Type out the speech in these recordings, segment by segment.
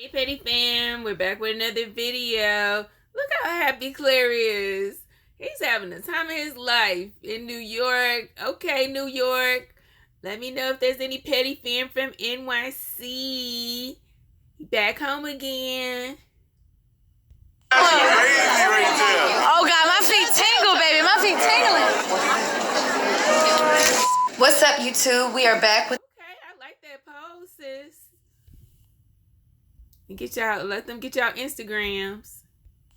Hey Petty fam, we're back with another video. Look how happy Clare is. He's having the time of his life in New York. Okay, New York. Let me know if there's any Petty fam from NYC. Back home again. That's crazy right there. Oh God, my feet tingle, baby. My feet tingling. What's up, YouTube? We are back with. Okay, I like that pose, sis. Get y'all, let them get y'all Instagrams.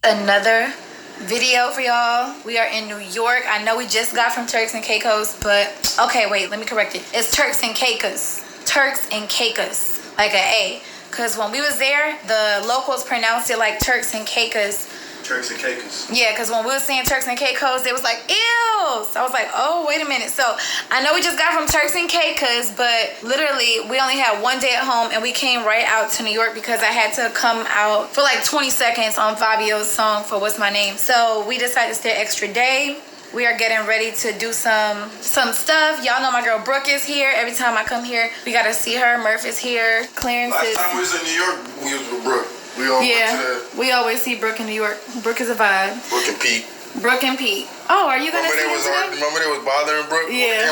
Another video for y'all. We are in New York. I know we just got from Turks and Caicos, but okay, wait, let me correct it. It's Turks and Caicos. Turks and Caicos, like an A. Because when we was there, the locals pronounced it like Turks and Caicos. Turks and Caicos. Yeah, because when we was saying Turks and Caicos, they was like, ew. So I was like, oh, wait a minute. So I know we just got from Turks and Caicos, but literally we only had one day at home and we came right out to New York because I had to come out for like 20 seconds on Fabio's song for What's My Name. So we decided to stay an extra day. We are getting ready to do some stuff. Y'all know my girl Brooke is here. Every time I come here, we gotta see her. Murph is here. Clarence is. Last time we was in New York, we was with Brooke. We all went to that. We always see Brooke in New York. Brooke is a vibe. Brooke and Pete. Brooke and Pete. Oh, are you gonna see him today? Remember they was bothering Brooke? Yeah.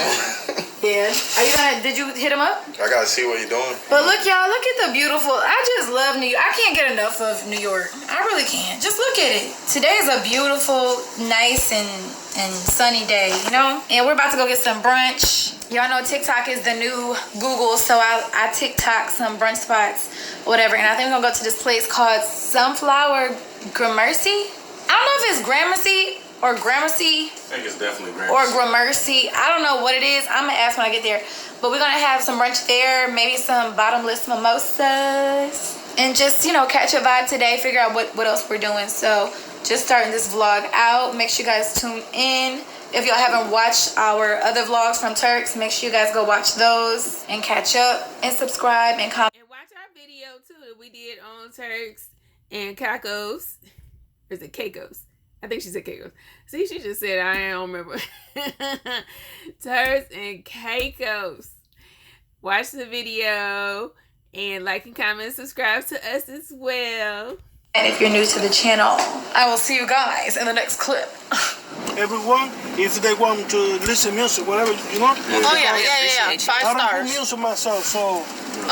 Yeah. Are you gonna? Did you hit him up? I gotta see what he's doing. But look, y'all. Look at the beautiful. I just love New York. I can't get enough of New York. I really can't. Just look at it. Today is a beautiful, nice, and sunny day. You know. And we're about to go get some brunch. Y'all know TikTok is the new Google, so I TikTok some brunch spots, whatever. And I think we're gonna go to this place called Sunflower Gramercy. I don't know if it's Gramercy or Gramercy. I think it's definitely Gramercy. Or Gramercy. I don't know what it is. I'm gonna ask when I get there. But we're gonna have some brunch there, maybe some bottomless mimosas, and just, you know, catch a vibe today, figure out what else we're doing. So just starting this vlog out. Make sure you guys tune in. If y'all haven't watched our other vlogs from Turks, make sure you guys go watch those and catch up and subscribe and comment. And watch our video too that we did on Turks and Caicos. Or is it Caicos? I think she said Caicos. See, she just said I don't remember. Turks and Caicos. Watch the video and like and comment and subscribe to us as well. And if you're new to the channel, I will see you guys in the next clip. Everyone, if they want to listen music, whatever, you know? Oh yeah. 5 stars. I don't put music myself, so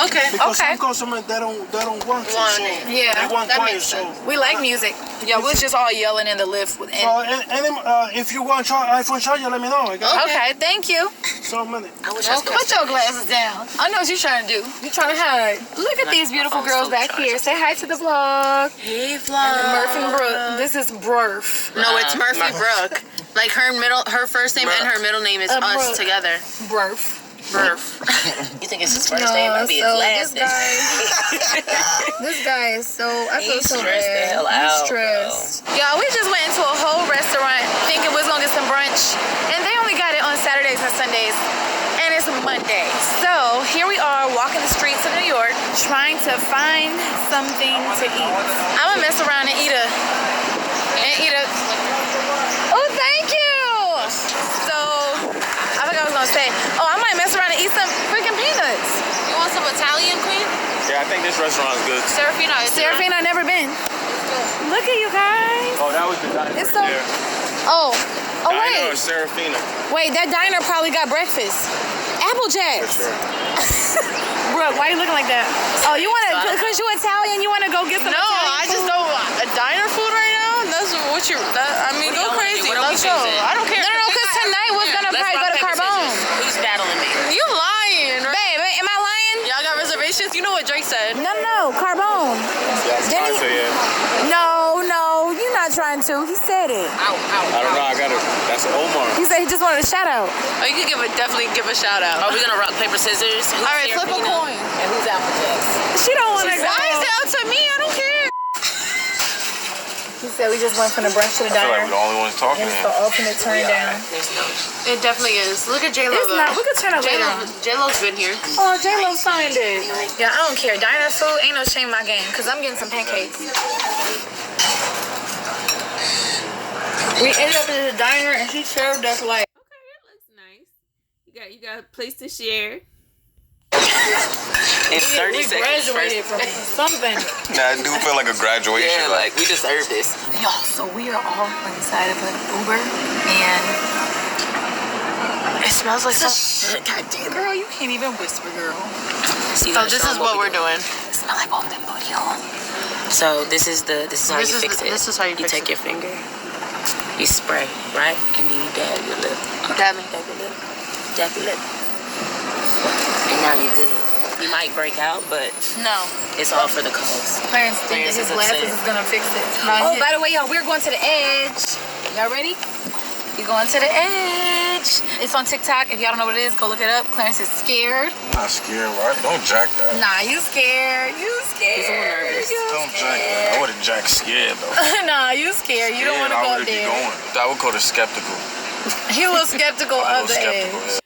Okay. because some customers they don't want to, so Yeah, they want that quiet, makes so. sense. We like music. Yeah, we're just all yelling in the lift. With If you want iPhone charger, let me know. Okay, thank you. So many. Put your glasses down. I know what you're trying to do. You're trying to hide. Look at these beautiful girls back here. Say hi to the vlog. Hey vlog. Murph and Brooke. This is Brurf. No, it's Murphy Brooke. Like her first name and her middle name is us Brooke. together. Brurf. Brurf. You think it's his first name? Might be his last name. This guy is so. I feel He's so stressed the bad. hell He's out, stressed. Y'all, we just went into a whole restaurant thinking we was gonna get some brunch, and they only got it on Saturdays and Sundays, and it's Monday. So here we are walking the streets of New York, trying to find something to eat. I'm gonna mess around and eat a. Oh, thank you. So I think I was gonna say, I might mess around and eat some freaking peanuts. You want some Italian, Queen? Yeah, I think this restaurant is good. Serafina, I've never been. Look at you guys. Oh, that was the diner. It's so. Oh, Diner or wait. Serafina? Wait, that diner probably got breakfast. Apple Jacks. For sure. Brooke, why are you looking like that? Oh, you wanna, cause you Italian, you wanna go get some No, Italian I just food? don't. Diner food right now? That's what you. I mean, go crazy. Let's go. I don't care. No, cause tonight we're gonna probably go to Carbone. Who's battling me? You lying, right? Babe, am I lying? Y'all got reservations? You know what Drake said. No, Carbone. Yeah, No, you're not trying to. He said it. Ow. I don't know. I got it. That's Omar. He said he just wanted a shout out. Oh, you could definitely give a shout out. Are we gonna rock paper scissors? All right, flip a coin. And who's Apple Jacks? She don't want to go. Why is it up to me? I don't care. He said we just went from the brunch to the I feel like diner. we're the only ones talking It's here. the ultimate turn down. It definitely is. Look at J-Lo. It's not. We could turn it later on. J-Lo's been here. Oh, J-Lo signed it. Yeah, I don't care. Diner food ain't no shame in my game because I'm getting some pancakes. We ended up at the diner and she served us like. Okay, that looks nice. You got a place to share. In 30 seconds. Graduated from something. Nah, it do feel like a graduation. Yeah, like we deserve this. Y'all, so we are all inside of an Uber, and it smells like some shit. God damn, girl, you can't even whisper, girl. So this is what we're doing. It smells like open booty hole. So this is how you fix it. This is how you fix take it. your finger, you spray, right? And then you dab your lip. Dab me. Dab your lip. Dab your lip. And now you're good. You might break out, but No. it's all for the cause. Clarence thinks his glasses is gonna fix it. Oh, by the way, y'all, we're going to the edge. Y'all ready? We're going to the edge. It's on TikTok. If y'all don't know what it is, go look it up. Clarence is scared. I'm not scared. Right? Don't jack that. Nah, you scared. You scared. He's a little nervous. Don't jack that. I would have jacked scared though. Nah, you scared. You don't want to go up there. I would go to skeptical. He was skeptical of the Skeptical. edge.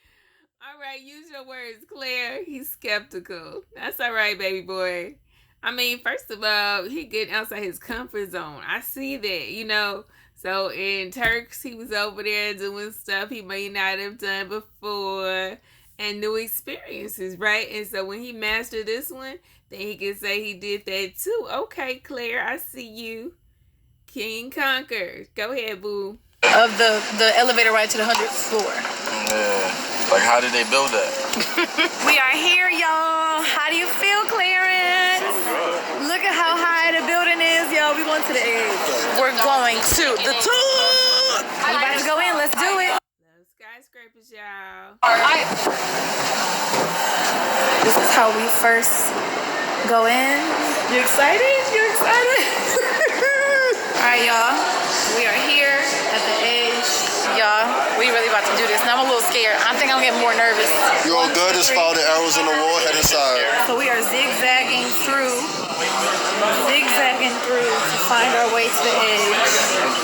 All right, use your words, Claire. He's skeptical. That's all right, baby boy. I mean, first of all, he getting outside his comfort zone. I see that, you know. So in Turks, he was over there doing stuff he may not have done before and new experiences, right? And so when he mastered this one, then he can say he did that too. Okay, Claire, I see you. King conquer. Go ahead, boo. Of the elevator ride to the 100th floor. Yeah. Like, how did they build that? We are here, y'all. How do you feel, Clarence? Look at how high the building is, y'all. We going to the edge. We're going to the top. We about to go in. Let's do it. Love skyscrapers, y'all. This is how we first go in. You excited? You excited? All right, y'all. We are here at the edge. Y'all, we really about to do this. Now I'm a little scared. I think I'm getting more nervous. You all good? Just follow the arrows in the wall, head inside. So we are zigzagging through to find our way to the edge.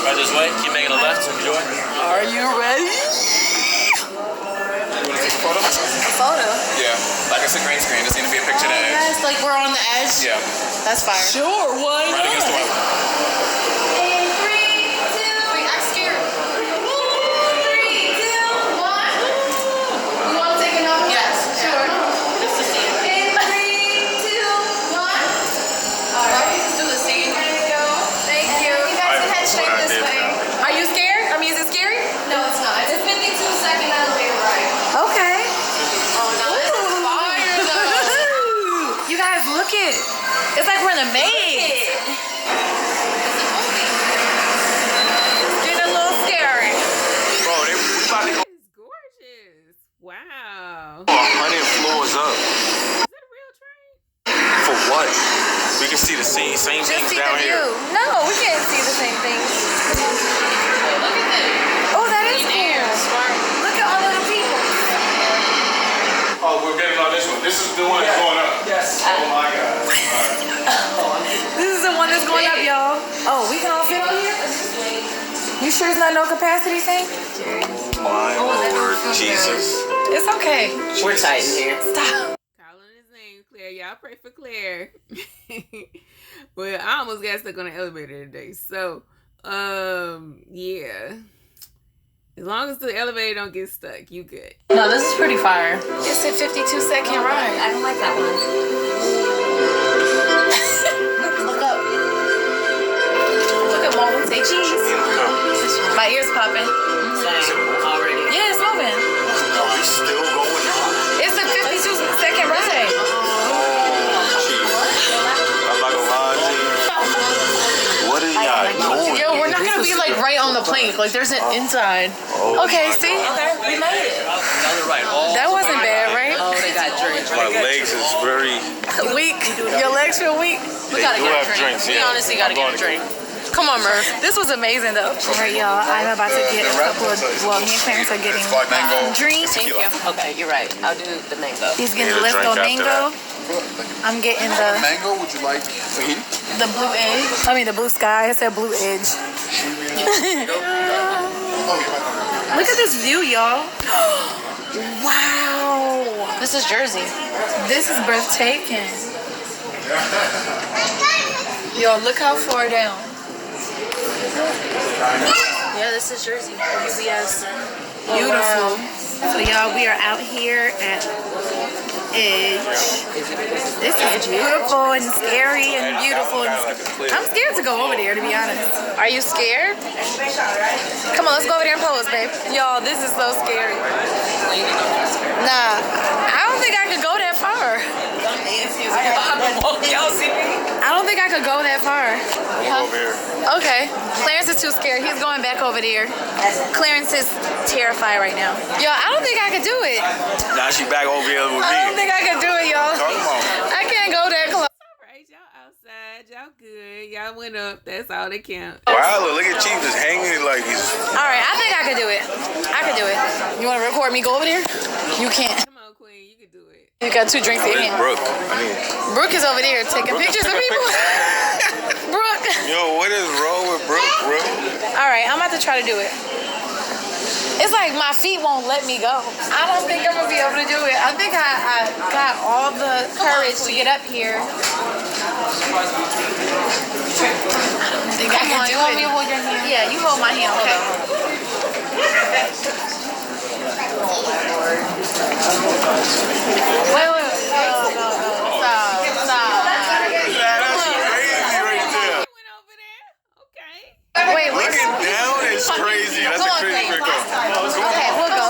Right this way. Keep making a left. Enjoy. Are you ready? You want to take a photo? A photo? Yeah. Like it's a green screen. Just need to be a picture of the edge. Yes, like we're on the edge. Yeah. That's fire. Sure, why Right against the white one. It's like we're in a maze. It's getting a little scary. Bro, we about to go. It's gorgeous. Wow. 100 floors up. Is that a real train? For what? We can see the same things down here. No, we can't see the same things. Look at this. Oh, that is cool. Look at all of the people. Oh, we're getting on this one. This is the one that's going up. Yes. Oh my God. This is the one that's going up, y'all. Oh, we can all fit on here? You sure it's not no capacity thing? My Lord Jesus. It's okay. We're tight in here. Stop. Calling his name, Claire. Y'all pray for Claire. Well, I almost got stuck on the elevator today. So, yeah. As long as the elevator don't get stuck, you good. No, this is pretty fire. It's a 52-second ride. I don't like that one. Look up. Look at Mom. Say cheese. My ears popping. Already. Yeah, it's moving. Are we still going up? It's a 52-second ride. I'm not gonna lie to you. What are y'all doing? Yo, we're not gonna be like right on the plank. Like there's an inside. Okay, see? We made it. Another right. That wasn't bad, right? Oh, they got drinks. My legs is very. Weak. Your legs feel weak. We gotta do get a have drink. drinks, We yeah. honestly gotta I'm get a going to drink. Come on, Murph. This was amazing, though. All right, y'all. I'm about to get a couple of. Well, me and Clarence are getting drinks. Thank you. Okay, you're right. I'll do the mango. He's getting the Get a Let's Go drink after Mango. I'm getting the Mango, would you like? blue edge. I mean, the blue sky. I said blue edge. Look at this view, y'all. Wow. This is Jersey. This is breathtaking. Yo, look how far down. Yeah, this is Jersey. UBS. Beautiful. So y'all, we are out here at edge. This is beautiful and scary and beautiful. I'm scared to go over there, to be honest. Are you scared? Come on, let's go over there and pose, babe. Y'all, this is so scary. Nah, I don't think I could go that far. I don't think I could go that far. Over here. Okay. Clarence is too scared. He's going back over there. Clarence is terrified right now. Y'all, I don't think I could do it. Now she back over here with me. I don't think I could do it, y'all. Come on. I can't go that close. Alright, y'all outside. Y'all good. Y'all went up. That's all that counts. Wow, look at Chief just hanging like he's... Alright, I think I could do it. I could do it. You want to record me go over there? You can't. Come on, Queen. You can do it. You got 2 drinks in your hand. Brooke. Brooke is over there taking pictures of people. Brooke. Yo, what is wrong with Brooke, bro? Alright, I'm about to try to do it. It's like my feet won't let me go. I don't think I'm gonna be able to do it. I think I got all the courage to get up here. I don't think I can do it. You want me to hold your hand? Yeah, you hold my hand, okay? Wait. Stop. That's crazy right there. Went over there. Okay. Wait, Looking down is crazy. That's a crazy way to go. Okay, we'll go.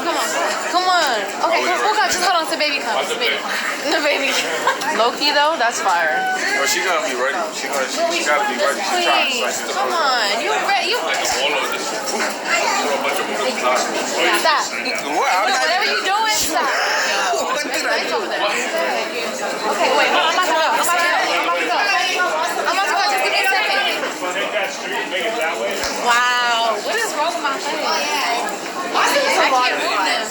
Come on. Okay, we'll go. Just hold on till baby comes. The baby. Low key though, that's fire. Well, she gonna be ready. She gotta be ready. She's trying to slice it. Come on. You ready? Stop. What? Whatever you doing, stop. What did I do? Okay, wait. I'm about to go. I'm about to go. Just give me a second. Take that street and make it that way. Wow. What is wrong with my face? I can't move them.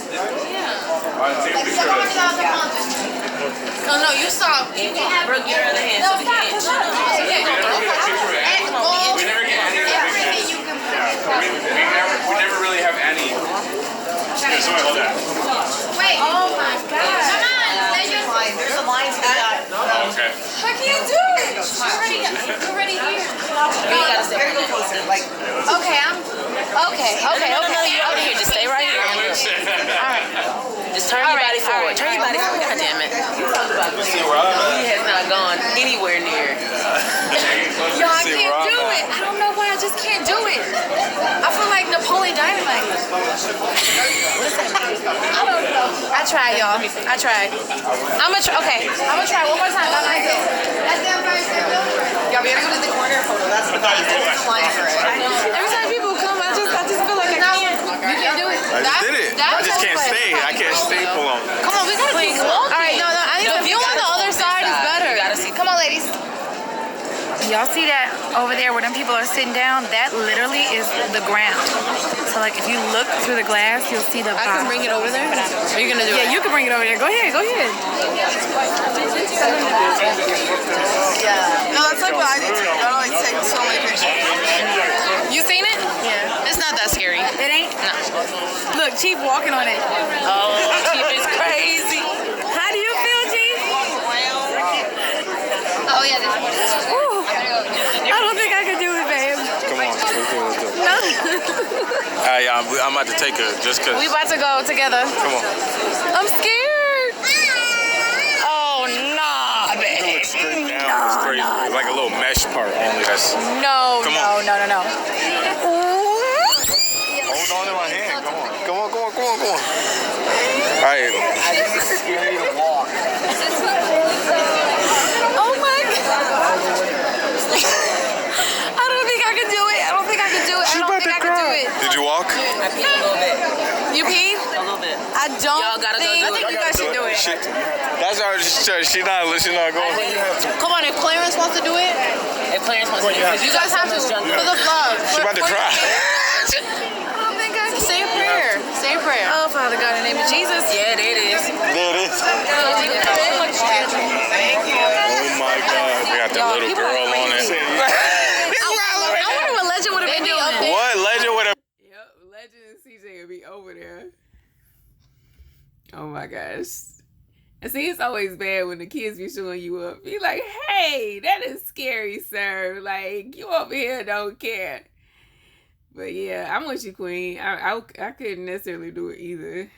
No, you stop. You can't have Brooke, your other hand. No, So we stop. can't. We never get we never really have any. Wait. Oh my God. Come on. There's a line to that. Okay. I can't do it. You're already here. You gotta stay closer. Like, Okay, no, you over here. Just stay right here. Alright. Just turn your body forward. Turn your body forward. God damn it. He has not gone anywhere near. Y'all, I can't do it. I don't know why I just can't do it. I feel like Napoleon Dynamite. I don't know. I tried, y'all. I tried. I'm gonna try one more time. Y'all, we gotta go to the corner photo. That's the line for it. Every time people come, I just feel like I can't. You can't do it. I just did it. I just can't stay. I can't stay for long. Come on, we gotta keep walking. All right, no, I think the view on the other side is better. You gotta see. Come on, ladies. Y'all see that over there where them people are sitting down? That literally is the ground. So like if you look through the glass, you'll see the bottom. I can bring it over there? Are you gonna do it? Yeah, you can bring it over there. Go ahead. Yeah. No, that's like what I do too. I don't like take so many pictures. You seen it? Yeah. It's not that scary. It ain't? No. Look, Chief walking on it. Oh, Chief is crazy. How do you feel, Chief? Oh yeah. Ooh, I don't think I could do it, babe. Come on. Let's do it. No. Hey, I'm about to take her just because. We about to go together. Come on. I'm scared. Oh, nah, You babe. look straight down. It's crazy. It's like a little mesh part only. That's. No. Come on. Hold on to my hand. Come on. All right. It's scary to walk. Oh my God. I don't think I could do it. I don't think I could do it. Did you walk? I peed a little bit. You peed? A little bit. I don't Y'all gotta go think. do I think it. you guys should do it. Shit. That's our she not going. Come on, if Clarence wants to do it, If Clarence wants to do it. you guys have to for the vlog. She about to cry. I don't think I can. Say a prayer. Say a prayer. Oh, Father God, in the name of Jesus. Yeah, there it is. There it is. Thank you. Oh my God. We got the little girl on it. I wonder what Legend would have been doing. What legend would have? Yep, Legend and CJ will be over there. Oh my gosh. And see, it's always bad when the kids be showing you up. Be like, hey, that is scary, sir. Like, you over here don't care. But yeah, I'm with you, Queen. I couldn't necessarily do it either.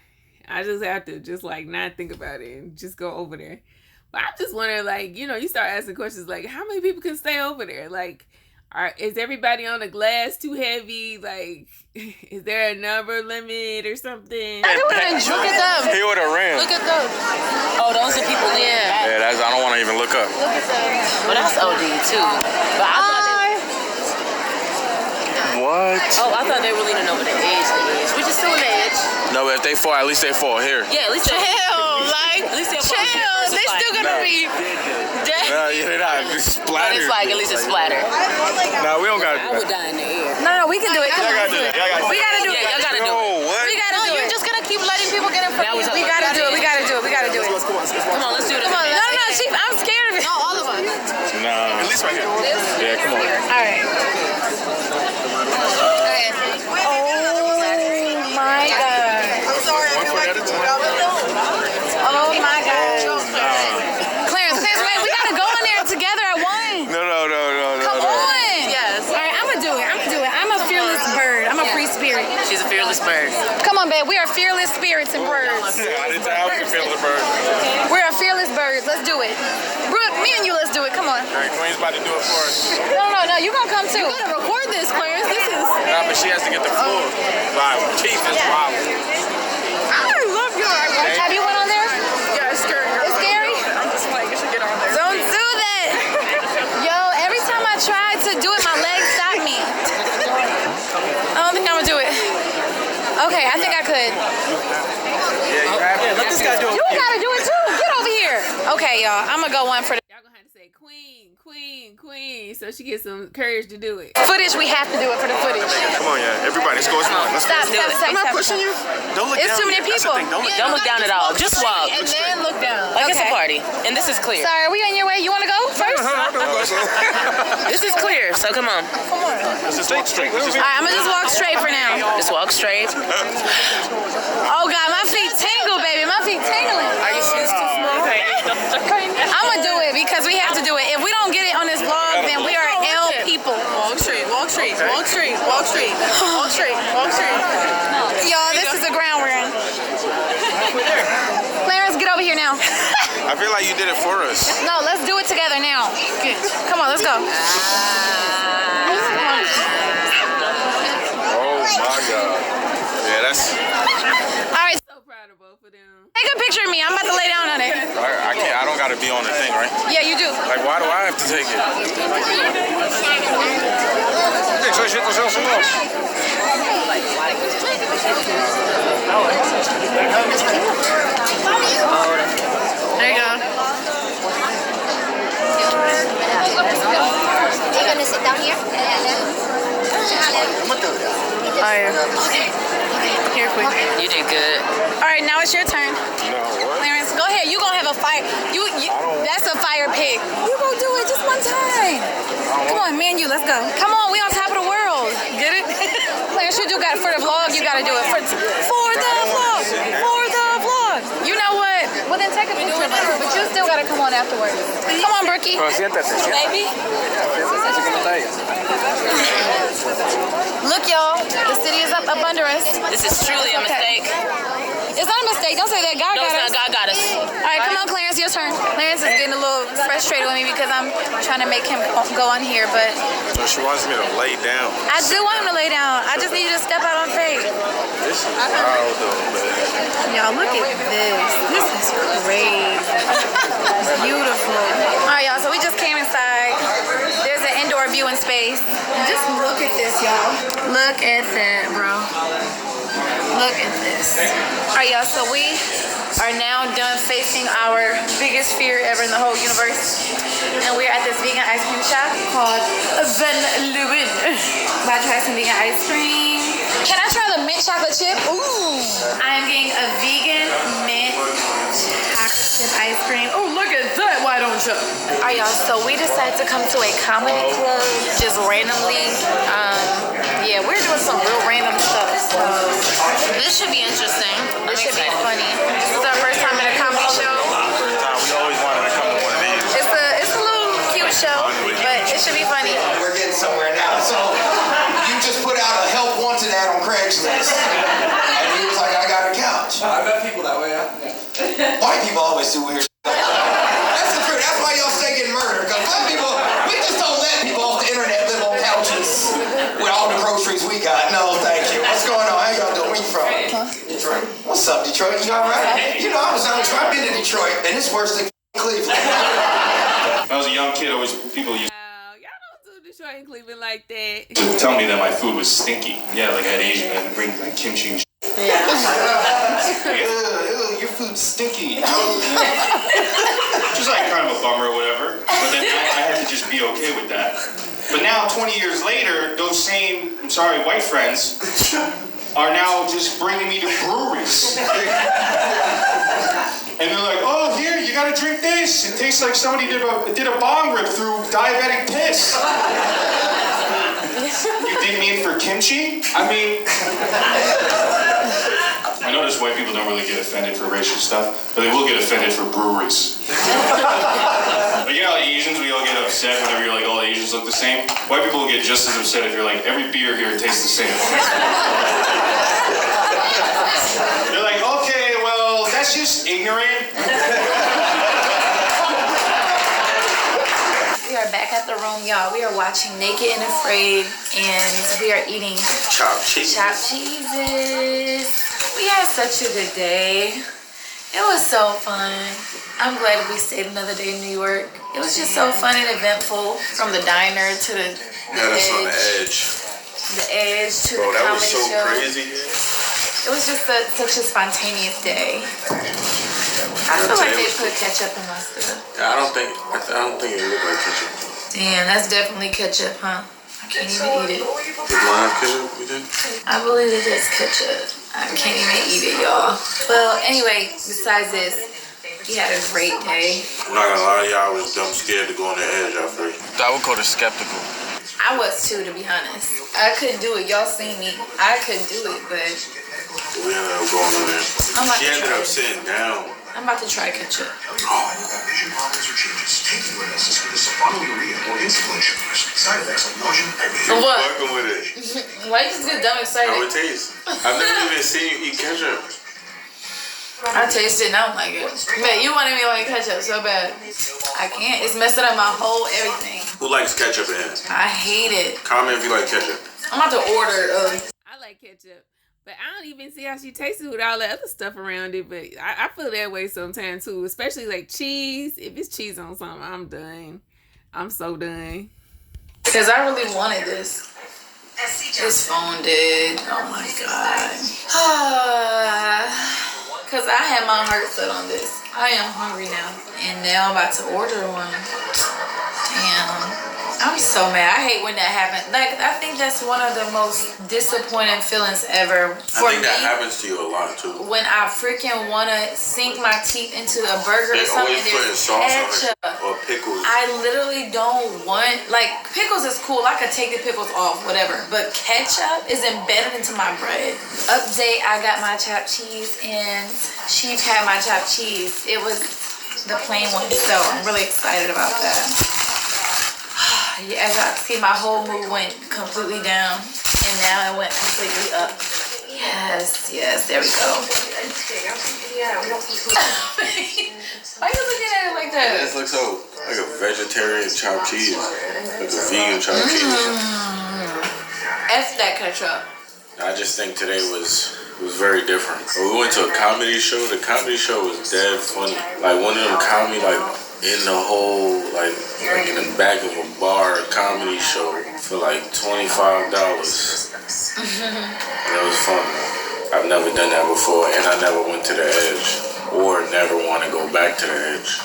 I just have to just like not think about it and just go over there. But I'm just wondering, like, you know, you start asking questions like, how many people can stay over there? Like, is everybody on the glass too heavy? Like, is there a number limit or something? Look at them. He would have ran. Look at them. Oh, those are people in. Yeah, that's. I don't want to even look up. Look at them. Well, that's OD too. But I thought What? I thought they were leaning over the edge, which is still an edge. No, but if they fall, at least they fall here. Yeah, at least Chill, like, at least they'll chill. They still gonna be dead. Yeah, they're not splattered. But it's like at least it's splattered. Nah, we don't got I would die in the air. No, we can do it. Come Y'all on. gotta do it. Y'all gotta do We it. gotta do it. Yeah, y'all gotta do it. No, what? We gotta do You're it. just gonna keep letting people get in front Now of you. We gotta do it. We gotta do it. We gotta do it. Come on, let's do it. Come on. No, Chief. I'm scared of it. No, all of us. Nah. At least right here. Yeah, come on. All right. Oh my God. One foot at a time. Oh my God. Clarence, wait, we gotta go in there together at one. No. Come on. Yes. All right, I'm gonna do it. I'm a fearless bird. I'm a free spirit. She's a fearless bird. Come on, babe. We are fearless spirits and birds. Yeah, I didn't say I was feel the bird. We're a fearless birds. Let's do it. Brooke, me and you, let's do it. Come on. All right, Queen's about to do it for us. No. You gonna come too. You gotta record this, Clarence. This is. Nah, but she has to get the floor. My teeth is wobbling. I love your. Have you went on there? Yeah, it's scary. It's scary? I'm just like, you should get on there. Don't do that. Yo, every time I try to do it, my legs stop me. I don't think I'm gonna do it. Okay, I think I could. Yeah, you have to. Let this guy do it. You gotta do it too. Get over here. Okay, y'all. I'm gonna go one for the Y'all gonna have to say queen, so she gets some courage to do it. footage. We have to do it for the footage. Come on, yeah. Everybody, let's go. Come on. Let's Stop. I'm not pushing you. Don't look It's down. too many That's the people. thing. Don't look down at all. Just walk. And then look down. Like it's a Okay. party. And this is clear. Sorry, are we on your way? You want to go first? This is clear, so come on. Let's just walk straight. Let's just All right, I'm gonna just walk straight for now. Just walk straight. Oh God, my feet tingle, baby. My feet tingling. Are your shoes too small? I'm gonna do it because we have to do it. If we don't get it on this vlog, then we are L people. Walk straight, walk straight, walk straight, walk straight, walk straight, walk straight. Y'all, this is the ground we're in. Clarence, get over here now. I feel like you did it for us. No, let's do it together now. Come on, let's go. Oh my God. Yeah, that's. All right, So proud of both of them. take a picture of me. I'm about to lay down on it. I can't. I don't gotta be on the thing, right? Yeah, you do. Like, why do I have to take it? There you go. You're gonna sit down here? Oh, yeah. Here, quick. You did good. All right, now it's your turn. No, what? Clarence, go ahead. You gonna have a fire. You that's a fire pig. You gonna do it just one time. Come on, me and you, let's go. Come on, we on top of the world. Get it? Clarence, you do got for the vlog. You gotta do it for the vlog. For the vlog. You know what? Well, then take a picture, but you still gotta come on afterwards. Come on, Brookie. Baby. Look, y'all. The city is up under us. This is truly a mistake. It's not a mistake. Don't say that. God No, got it's us. not. God got us. All right, come on, Clarence, your turn. Clarence is getting a little frustrated with me because I'm trying to make him go on here, but So she wants me to lay down. I do want him to lay down. I just need you to step out on faith. This is wild though, man. Y'all, look at this. This is crazy. Beautiful. All right, y'all, so we just came inside. There's an indoor viewing space. Just look at this, y'all. Look at that, bro. Look at this. All right, y'all, so we are now done facing our biggest fear ever in the whole universe. And we're at this vegan ice cream shop called Van Leeuwen. About to try some vegan ice cream. Can I try the mint chocolate chip? Ooh. I am getting a vegan mint chocolate chip ice cream. Oh, look at that. Why don't you? All right, y'all, so we decided to come to a comedy club just randomly. Yeah, we're doing some real random stuff, so this should be interesting. This should be funny. This is our first time at a comedy show. We always wanted to come to one of these. It's a little cute show, but it should be funny. We're getting somewhere now. So you just put out a help wanted ad on Craigslist. And he was like, I got an account. much. I met people that way, yeah. White people always do weird shit. That's the truth. That's why y'all stay getting murdered. Because white people, we just don't let people off the internet live on couches with all the groceries we got. No, thank you. What's going on? How y'all doing? Where you from? Detroit. What's up, Detroit? You all right? You know, I was down Detroit. I've been to Detroit, and it's worse than Cleveland. When I was a young kid, people used Y'all don't do Detroit and Cleveland like that. to tell me that my food was stinky. Yeah, like at Asian, I had to bring like kimchi and shit. Ew, your food's stinky. Which is like kind of a bummer or whatever. But then I had to just be okay with that. But now, 20 years later, those same, white friends are now just bringing me to breweries. And they're like, oh, here, you gotta drink this. It tastes like somebody did a bong rip through diabetic piss. You didn't mean for kimchi? I mean, I notice white people don't really get offended for racial stuff, but they will get offended for breweries. Like, you know, like Asians, we all get upset whenever you're like, all Asians look the same. White people will get just as upset if you're like, every beer here tastes the same. You're like, okay, well, that's just ignorant. We are back at the room, y'all. We are watching Naked and Afraid, and we are eating Chopped cheese. chopped cheeses. We had such a good day. It was so fun. I'm glad we stayed another day in New York. It was just so fun and eventful. From the diner to the That's on the edge. The edge to Bro, the that was comedy so show. crazy. It was just such a spontaneous day. I feel like they put ketchup in my stuff. I don't think it looked like ketchup. Damn, that's definitely ketchup, huh? I can't even eat it. Did mine have ketchup? We did? I believe it is ketchup. I can't even eat it, y'all. Well, anyway, besides this, we had a great day. I'm not gonna lie to y'all, I was dumb scared to go on the edge at first. I would call it skeptical. I was too, to be honest. I couldn't do it. Y'all seen me. I couldn't do it, but We ended up going on there. She ended up sitting down. I'm about to try ketchup. Vision problems or changes. Take UNSS with a sulfonylurea or insufflation. Side effects like nausea, diarrhea. What? Fucking with it. Why you just get dumb excited? How it tastes? I've never even seen you eat ketchup. I tasted it and I don't like it. Man, you wanted me to like ketchup so bad. I can't. It's messing up my whole everything. Who likes ketchup in here? I hate it. Comment if you like ketchup. I'm about to order. I like ketchup. But I don't even see how she tastes it with all the other stuff around it. But I feel that way sometimes too. Especially like cheese. If it's cheese on something, I'm done. I'm so done. Because I really wanted this. This phone did. Oh my God. Because I had my heart set on this. I am hungry now. And now I'm about to order one. Damn. I'm so mad. I hate when that happens. Like, I think that's one of the most disappointing feelings ever for me. I think that happens to you a lot too. When I freaking want to sink my teeth into a burger or something, and there's ketchup or pickles. I literally don't want, like, pickles is cool. I could take the pickles off, whatever. But ketchup is embedded into my bread. Update, I got my chopped cheese and Chief had my chopped cheese. It was the plain one, so I'm really excited about that. Yeah, as I see, my whole mood went completely down, and now it went completely up. Yes, there we go. Why are you looking at it like that? This looks so like a vegetarian chopped cheese, like a vegan chopped cheese. F that ketchup. I just think today was very different. We went to a comedy show. The comedy show was dead funny. Like one of them comedy in the whole, like in the back of a bar comedy show for like $25. And it was fun. I've never done that before, and I never went to the edge, or never want to go back to the edge.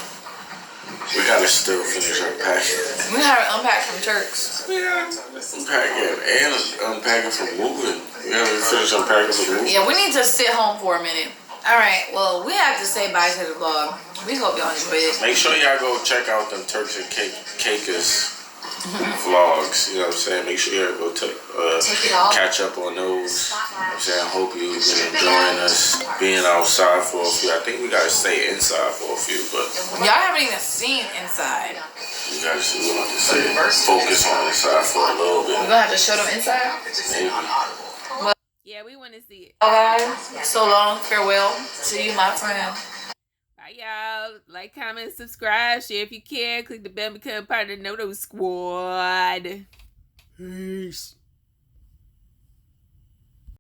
We gotta still finish our packing. We gotta unpack from Turks. Yeah, unpacking and unpacking from moving. We haven't finished unpacking from moving. Yeah, we need to sit home for a minute. All right, well, we have to say bye to the vlog. We hope y'all enjoyed it. Make sure y'all go check out them Turks and Caicos vlogs. You know what I'm saying? Make sure y'all go catch up on those. You know what I'm saying? I hope you've been enjoying us being outside for a few. I think we gotta stay inside for a few, but y'all haven't even seen inside. We gotta see what to say. Focus on inside for a little bit. We're gonna have to show them inside? Maybe. Yeah, Yeah, we want to see it. Bye. So long. Farewell to you, my friend. Bye, y'all. Like, comment, subscribe, share if you can. Click the bell, become part of the Noto Squad. Peace.